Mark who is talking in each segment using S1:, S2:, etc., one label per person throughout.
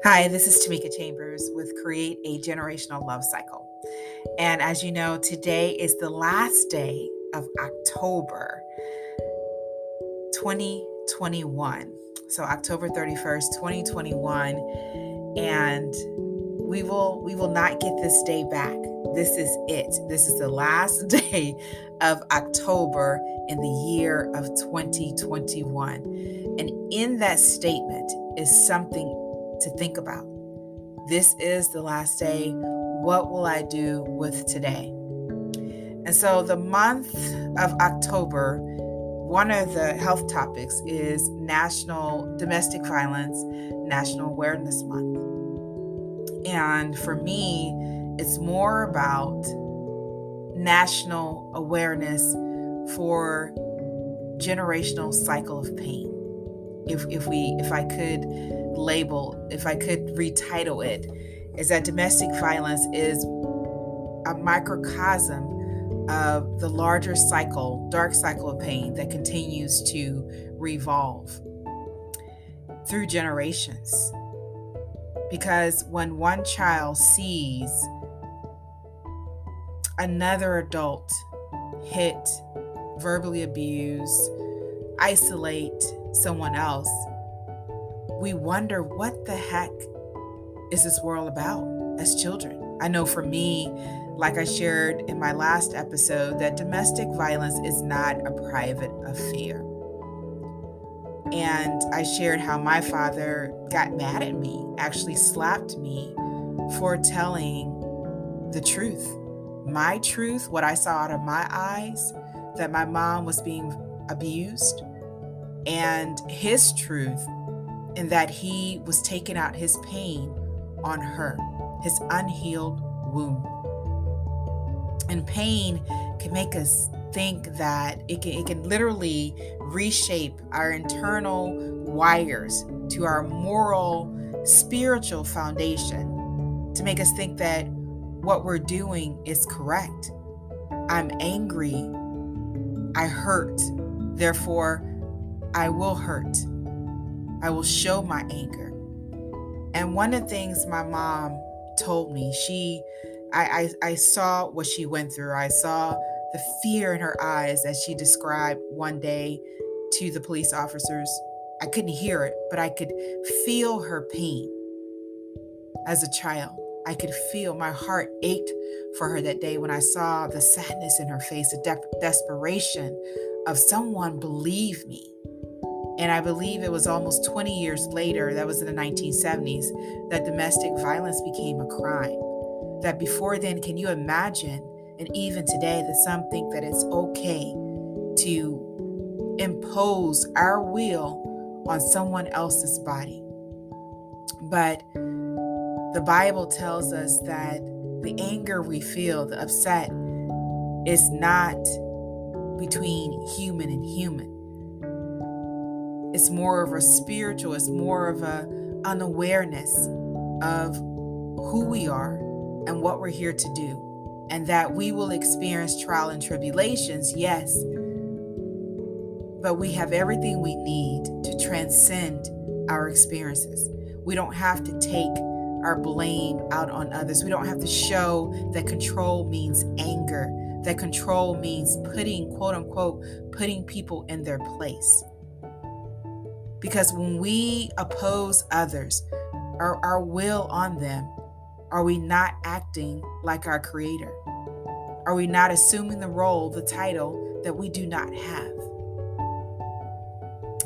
S1: Hi, this is Tamika Chambers with Create a Generational Love Cycle. And as you know, today is the last day of October 2021. So October 31st, 2021. And we will not get this day back. This is it. This is the last day of October in the year of 2021. And in that statement is something to think about. This is the last day. What will I do with today? And so the month of October, one of the health topics is National Domestic Violence National Awareness Month. And for me, it's more about national awareness for generational cycle of pain. If I could retitle it, is that domestic violence is a microcosm of the larger cycle, dark cycle of pain that continues to revolve through generations. Because when one child sees another adult hit, verbally abuse, isolate someone else, we wonder, what the heck is this world about as children? I know for me, like I shared in my last episode, that domestic violence is not a private affair. And I shared how my father got mad at me, actually slapped me for telling the truth. My truth, what I saw out of my eyes, that my mom was being abused, and his truth, in that he was taking out his pain on her, his unhealed wound. And pain can make us think that it can literally reshape our internal wires to our moral, spiritual foundation, to make us think that what we're doing is correct. I'm angry, I hurt, therefore I will hurt. I will show my anger. And one of the things my mom told me, I saw what she went through. I saw the fear in her eyes as she described one day to the police officers. I couldn't hear it, but I could feel her pain as a child. I could feel, my heart ached for her that day when I saw the sadness in her face, the desperation of someone believe me. And I believe it was almost 20 years later, that was in the 1970s, that domestic violence became a crime. That before then, can you imagine, and even today, that some think that it's okay to impose our will on someone else's body. But the Bible tells us that the anger we feel, the upset, is not between human and human. It's more of a spiritual, it's more of an unawareness of who we are and what we're here to do. And that we will experience trial and tribulations, yes, but we have everything we need to transcend our experiences. We don't have to take our blame out on others. We don't have to show that control means anger, that control means putting, quote unquote, putting people in their place. Because when we oppose others, our will on them, are we not acting like our Creator? Are we not assuming the role, the title that we do not have?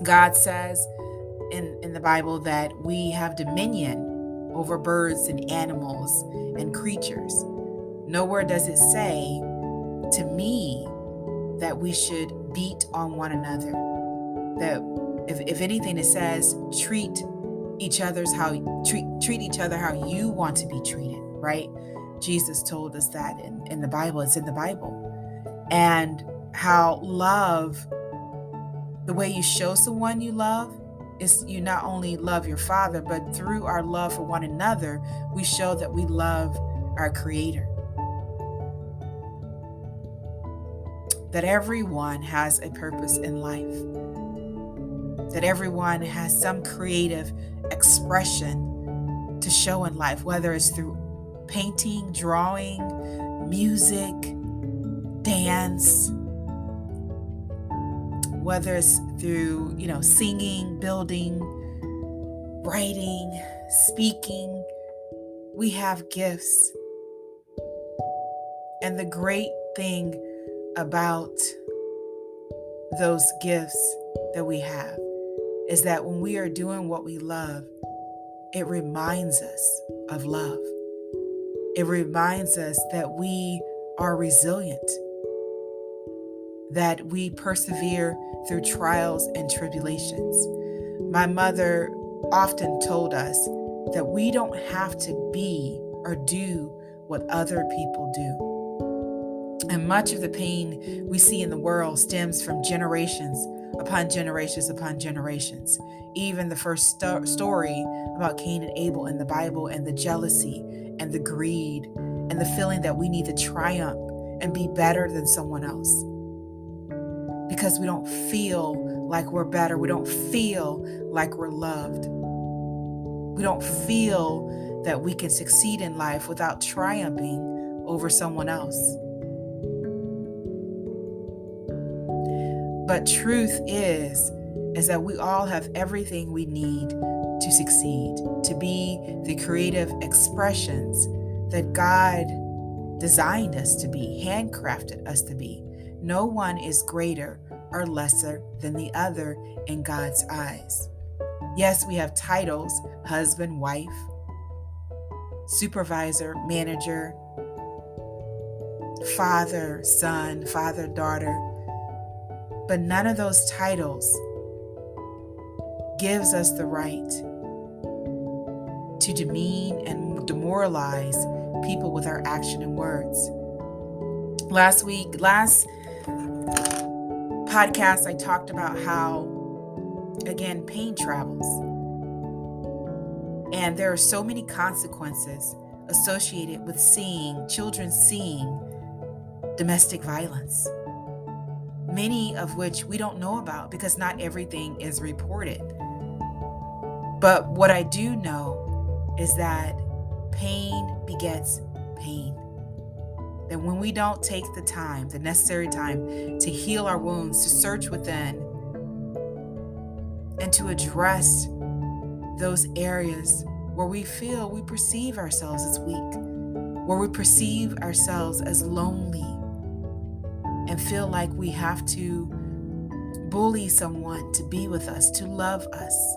S1: God says in the Bible that we have dominion over birds and animals and creatures. Nowhere does it say to me that we should beat on one another. That if anything, it says treat each other how you want to be treated, right? Jesus told us that in the Bible. It's in the Bible. And how love, the way you show someone you love, is you not only love your Father, but through our love for one another, we show that we love our Creator. That everyone has a purpose in life. That everyone has some creative expression to show in life, whether it's through painting, drawing, music, dance, whether it's through, singing, building, writing, speaking. We have gifts. And the great thing about those gifts that we have is that when we are doing what we love, it reminds us of love. It reminds us that we are resilient, that we persevere through trials and tribulations. My mother often told us that we don't have to be or do what other people do. And much of the pain we see in the world stems from generations upon generations upon generations. Even the first story about Cain and Abel in the Bible, and the jealousy and the greed and the feeling that we need to triumph and be better than someone else because we don't feel like we're better. We don't feel like we're loved. We don't feel that we can succeed in life without triumphing over someone else. But truth is that we all have everything we need to succeed, to be the creative expressions that God designed us to be, handcrafted us to be. No one is greater or lesser than the other in God's eyes. Yes, we have titles: husband, wife, supervisor, manager, father, son, father, daughter. But none of those titles gives us the right to demean and demoralize people with our action and words. Last podcast, I talked about how, again, pain travels. And there are so many consequences associated with children seeing domestic violence, many of which we don't know about because not everything is reported. But what I do know is that pain begets pain. That when we don't take the time, the necessary time to heal our wounds, to search within, and to address those areas where we perceive ourselves as weak, where we perceive ourselves as lonely, and feel like we have to bully someone to be with us, to love us,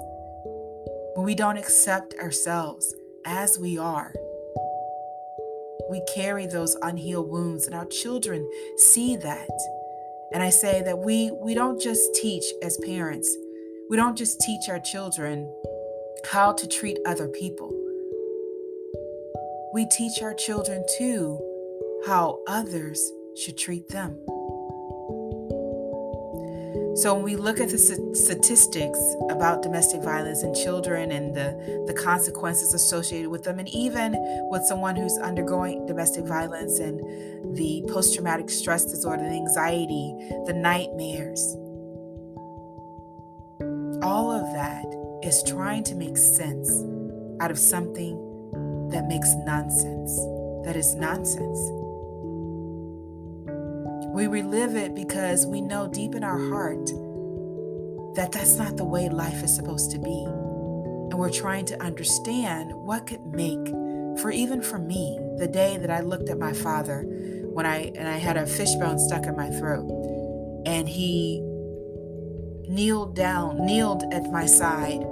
S1: when we don't accept ourselves as we are, we carry those unhealed wounds, and our children see that. And I say that we don't just teach as parents, we don't just teach our children how to treat other people. We teach our children too how others should treat them. So when we look at the statistics about domestic violence in children and the consequences associated with them, and even with someone who's undergoing domestic violence and the post-traumatic stress disorder, the anxiety, the nightmares, all of that is trying to make sense out of something that makes nonsense, that is nonsense. We relive it because we know deep in our heart that that's not the way life is supposed to be. And we're trying to understand what could make, even for me, the day that I looked at my father when I had a fishbone stuck in my throat, and he kneeled at my side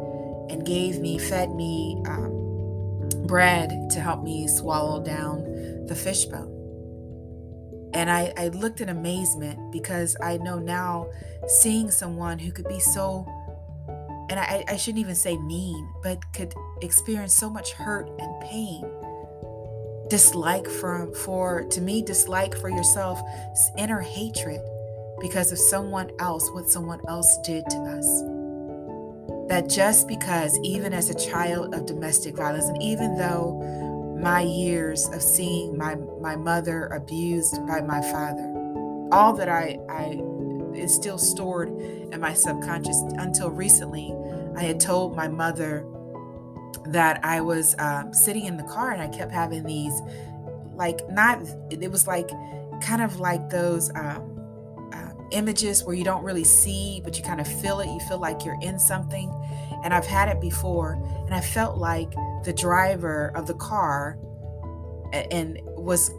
S1: and fed me bread to help me swallow down the fishbone. And I looked in amazement because I know now, seeing someone who could be so, and I shouldn't even say mean, but could experience so much hurt and pain, dislike for yourself, inner hatred because of what someone else did to us. That just because, even as a child of domestic violence, and even though my years of seeing my mother abused by my father, all that I is still stored in my subconscious. Until recently, I had told my mother that I was sitting in the car and I kept having these, like, not, it was like kind of like those images where you don't really see, but you kind of feel it. You feel like you're in something. And I've had it before. And I felt like the driver of the car and was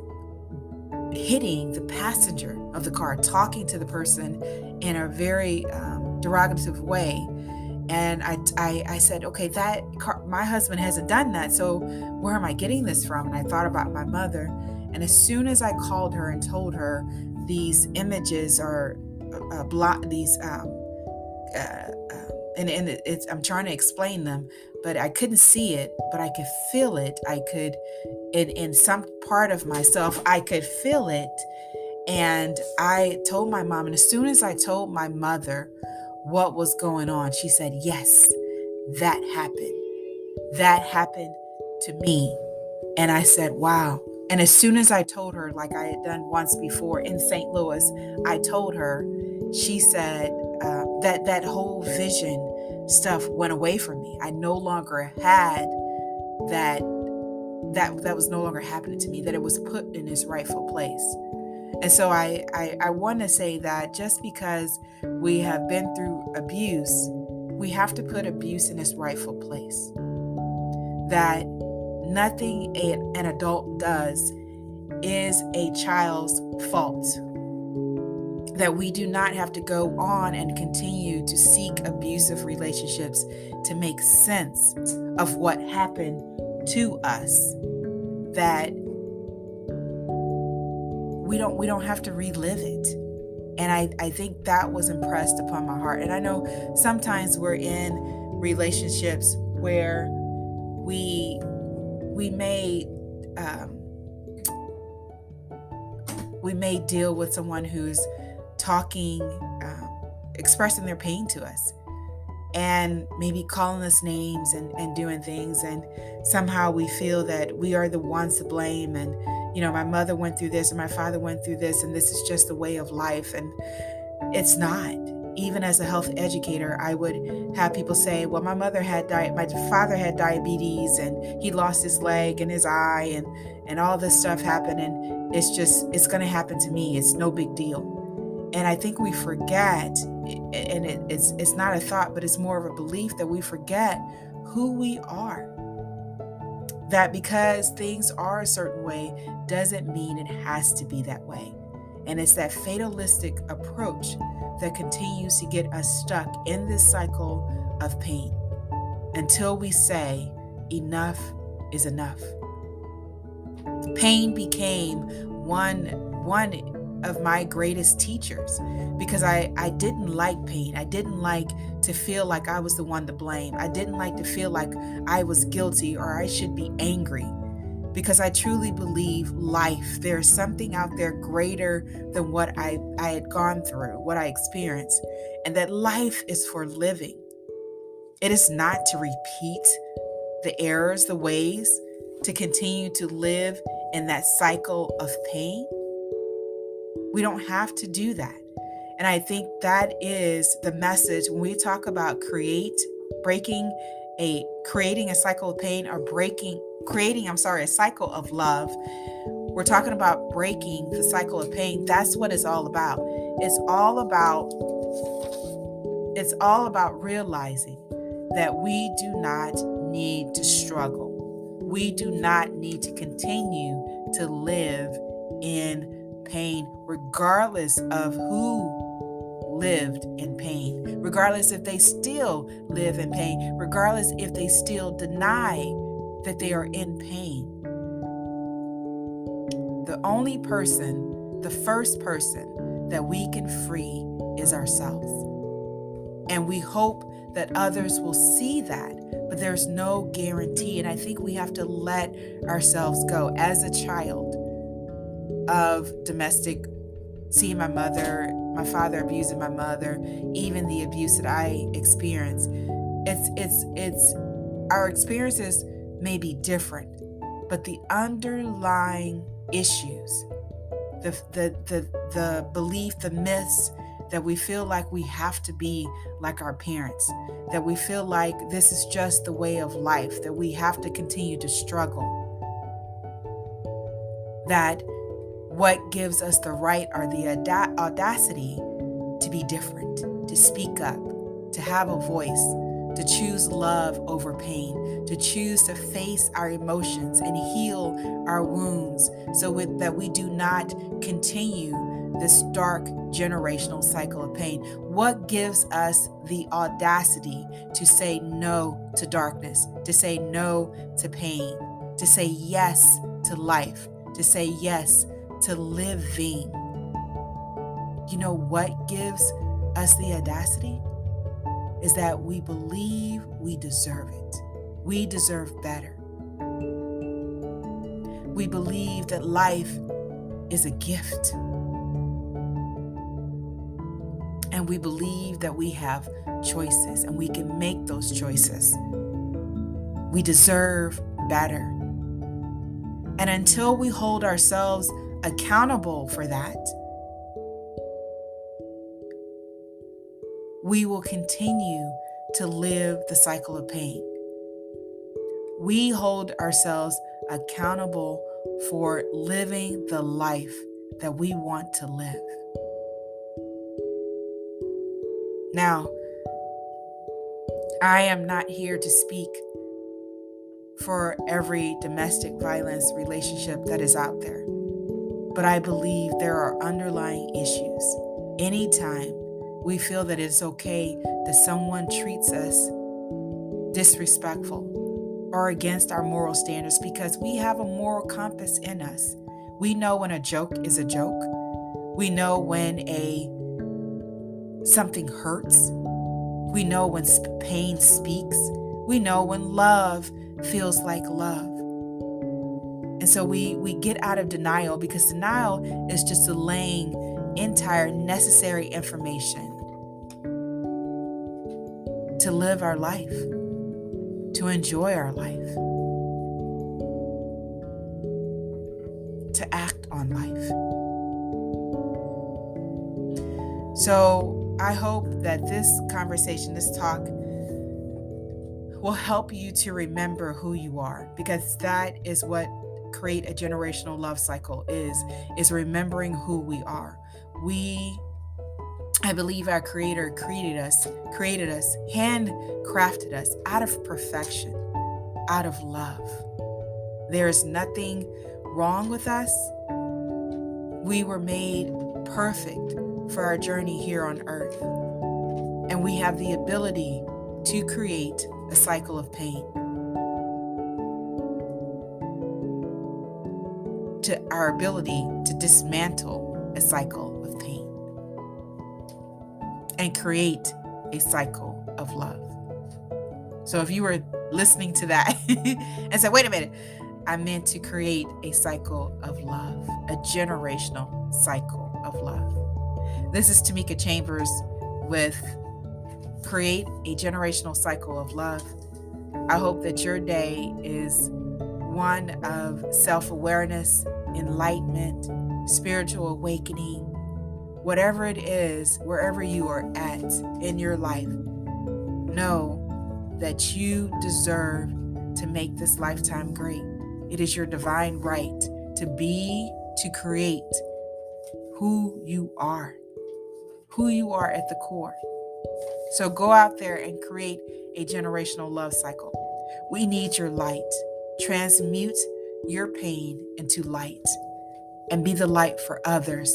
S1: hitting the passenger of the car, talking to the person in a very derogative way. And I said, okay, that car, my husband hasn't done that. So where am I getting this from? And I thought about my mother. And as soon as I called her and told her these images are these, I'm trying to explain them, but I couldn't see it, but I could feel it. I could, in some part of myself, I could feel it. And I told my mom, and as soon as I told my mother what was going on, she said, yes, that happened. That happened to me. And I said, wow. And as soon as I told her, like I had done once before in St. Louis, I told her, she said that whole vision stuff went away from me. I no longer had that was no longer happening to me, that it was put in its rightful place. And so I want to say that just because we have been through abuse, we have to put abuse in its rightful place. That nothing an adult does is a child's fault. That we do not have to go on and continue to seek abusive relationships to make sense of what happened to us. That we don't have to relive it. And I think that was impressed upon my heart. And I know sometimes we're in relationships where we may deal with someone who's talking, expressing their pain to us, and maybe calling us names and doing things, and somehow we feel that we are the ones to blame, and my mother went through this, or my father went through this, and this is just the way of life. And it's not. Even as a health educator, I would have people say, well, my father had diabetes, and he lost his leg and his eye, and all this stuff happened, and it's going to happen to me. It's no big deal. And I think we forget, and it's not a thought, but it's more of a belief, that we forget who we are. That because things are a certain way doesn't mean it has to be that way. And it's that fatalistic approach that continues to get us stuck in this cycle of pain until we say enough is enough. Pain became one of my greatest teachers, because I didn't like pain. I didn't like to feel like I was the one to blame. I didn't like to feel like I was guilty or I should be angry, because I truly believe there's something out there greater than what I had gone through, what I experienced, and that life is for living. It is not to repeat the errors, the ways, to continue to live in that cycle of pain. We don't have to do that. And I think that is the message when we talk about creating a cycle of pain, or creating a cycle of love. We're talking about breaking the cycle of pain. That's what it's all about. It's all about realizing that we do not need to struggle. We do not need to continue to live in pain, regardless of who lived in pain, regardless if they still live in pain, regardless if they still deny that they are in pain. The first person that we can free is ourselves. And we hope that others will see that, but there's no guarantee. And I think we have to let ourselves go. As a child of domestic, seeing my father abusing my mother, even the abuse that I experienced, it's our experiences may be different, but the underlying issues, the belief, the myths, that we feel like we have to be like our parents, that we feel like this is just the way of life, that we have to continue to struggle, that what gives us the right or the audacity to be different, to speak up, to have a voice, to choose love over pain, to choose to face our emotions and heal our wounds that we do not continue this dark generational cycle of pain. What gives us the audacity to say no to darkness, to say no to pain, to say yes to life, to say yes to living? You know what gives us the audacity? Is that we believe we deserve it. We deserve better. We believe that life is a gift. And we believe that we have choices and we can make those choices. We deserve better. And until we hold ourselves accountable for that, we will continue to live the cycle of pain. We hold ourselves accountable for living the life that we want to live. Now, I am not here to speak for every domestic violence relationship that is out there, but I believe there are underlying issues. Anytime we feel that it's okay that someone treats us disrespectful or against our moral standards, because we have a moral compass in us. We know when a joke is a joke. We know when something hurts. We know when pain speaks. We know when love feels like love. And so we get out of denial, because denial is just delaying entire necessary information to live our life, to enjoy our life, to act on life. So I hope that this conversation, this talk, will help you to remember who you are, because that is what create a generational love cycle is remembering who we are. I believe our Creator created us, handcrafted us out of perfection, out of love. There is nothing wrong with us. We were made perfect for our journey here on earth. And we have the ability to create a cycle of pain. To our ability to dismantle a cycle of pain and create a cycle of love. So if you were listening to that and said, wait a minute, I meant to create a cycle of love, a generational cycle of love. This is Tamika Chambers with Create a Generational Cycle of Love. I hope that your day is one of self-awareness, enlightenment, spiritual awakening, whatever it is, wherever you are at in your life. Know that you deserve to make this lifetime great. It is your divine right to create who you are at the core. So go out there and create a generational love cycle. We need your light. Transmute your pain into light and be the light for others.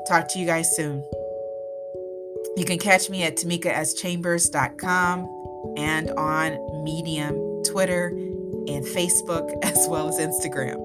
S1: Talk to you guys soon. You can catch me at tamikaschambers.com and on Medium, Twitter, and Facebook, as well as Instagram.